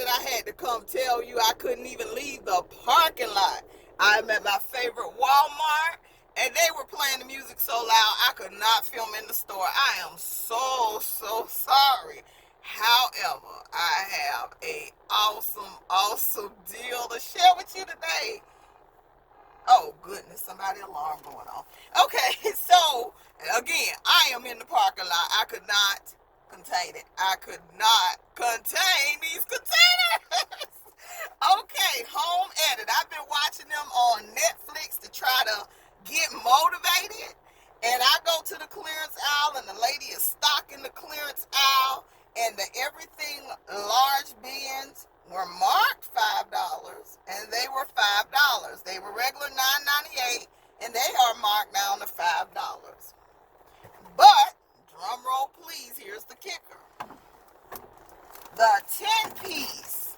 that I had to come tell you I couldn't even leave the parking lot. I'm at my favorite Walmart, and they were playing the music so loud I could not film in the store. I am so sorry. However, I have a awesome deal to share with you today. Oh goodness, somebody's alarm going off. Okay, so again, I am in the parking lot. I could not contain it. I could not contain these containers. Okay, Home Edit. I've been watching them on Netflix to try to get motivated. And I go to the clearance aisle, and the lady is stocking the clearance aisle, and the everything large bins were marked $5, and they were $5. They were regular $9.98, and they are marked down to $5. But drum roll please, here's the kicker. The 10-piece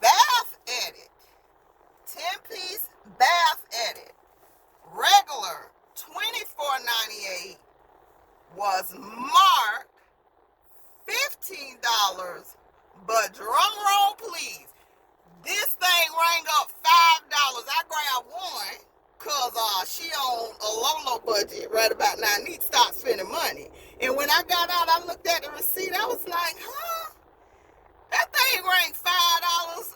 bath edit, 10-piece bath edit, regular $24.98 was marked $15, but drum roll please, this thing rang up $5. I grabbed one because she on a low budget right about now. I need to start spending money. And when I got out, I looked at the receipt. I was like, huh? That thing rang $5.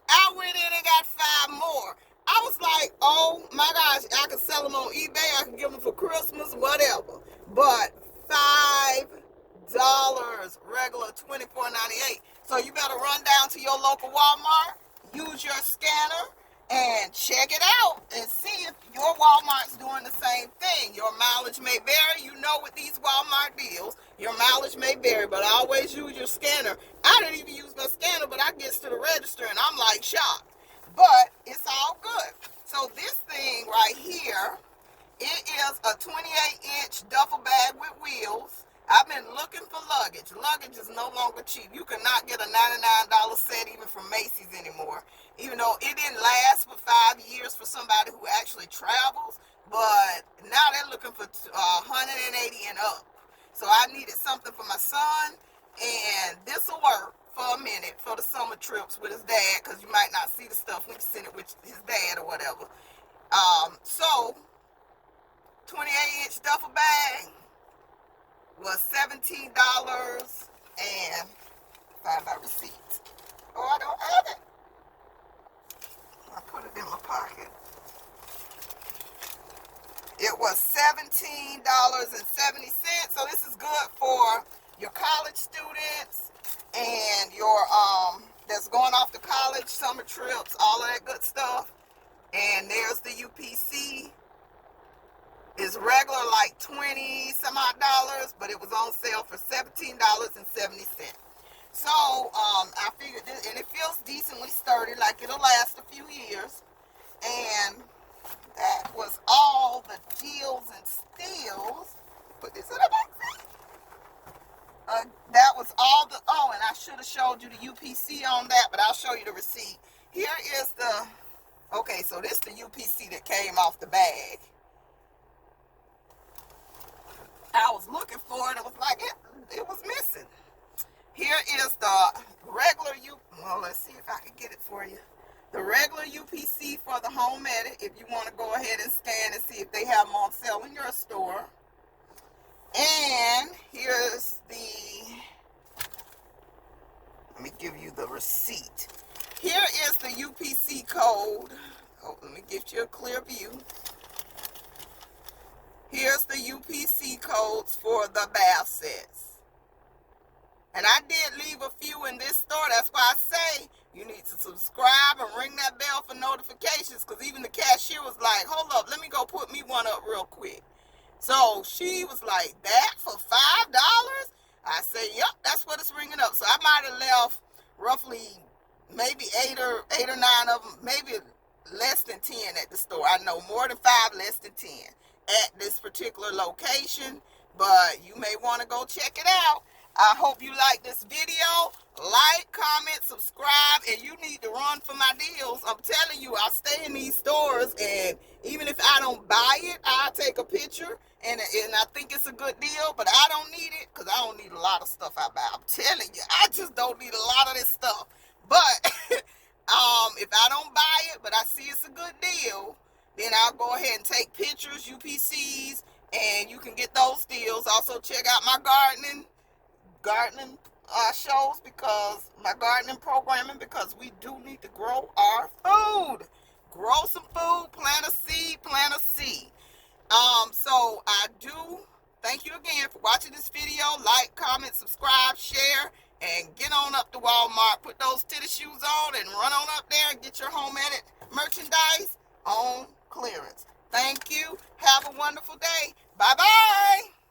I went in and got 5 more. I was like, oh my gosh, I could sell them on eBay. I could give them for Christmas, whatever. But $5, regular $24.98. So you better run down to your local Walmart, use your scanner, and check it out and see if your Walmart's doing the same thing. Your mileage may vary. You know, with these Walmart deals, your mileage may vary, but always use your scanner. I didn't even use my scanner, but I get to the register and I'm like shocked. But it's all good. So this thing right here, it is a 28-inch duffel bag with wheels. I've been looking for luggage. Luggage is no longer cheap. You cannot get a $99 set even from Macy's anymore. Even though it didn't last for 5 years for somebody who actually travels. But now they're looking for 180 and up. So I needed something for my son. And this will work for a minute for the summer trips with his dad. Because you might not see the stuff when you send it with his dad or whatever. So 28-inch duffel bag was $17 and find my receipt. Oh, I don't have it. I put it in my pocket. It was $17.70. So this is good for your college students and your that's going off to college, summer trips, all of that good stuff. And there's the UPC. It's regular like 20 some odd dollars, but it was on sale for $17.70. So I figured this, and it feels decently sturdy, like it'll last a few years. And that was all the deals and steals. Put this in the box. That was all the, oh, and I should have showed you the UPC on that, but I'll show you the receipt. Here is the, okay, so this is the UPC that came off the bag. I was looking for it. It was like it was missing. Here is the regular well, let's see if I can get it for you. The regular UPC for the Home Edit, if you want to go ahead and scan and see if they have them on sale in your store. And here's the, let me give you the receipt. Here is the UPC code. Oh, let me give you a clear view. Here's the UPC codes for the bath sets. And I did leave a few in this store. That's why I say you need to subscribe and ring that bell for notifications, because even the cashier was like, hold up, let me go put me one up real quick. So she was like, that for $5? I said, yep, that's what it's ringing up. So I might have left roughly maybe eight or 9 of them, maybe less than 10 at the store. I know more than 5, less than 10 at this particular location, but you may want to go check it out. I hope you like this video. Like, comment, subscribe, and you need to run for my deals. I'm telling you, I stay in these stores, and even if I don't buy it, I'll take a picture, and I think it's a good deal, but I don't need it, because I don't need a lot of stuff I buy. I'm telling you, I just don't need a lot of this stuff. But If I don't buy it, but I see it's a good deal, then I'll go ahead and take pictures, UPCs, and you can get those deals. Also, check out my gardening shows, because my gardening programming, because we do need to grow our food. Grow some food, plant a seed, plant a seed. So I do thank you again for watching this video. Like, comment, subscribe, share, and get on up to Walmart. Put those tennis shoes on and run on up there and get your home edit merchandise on clearance. Thank you. Have a wonderful day. Bye-bye.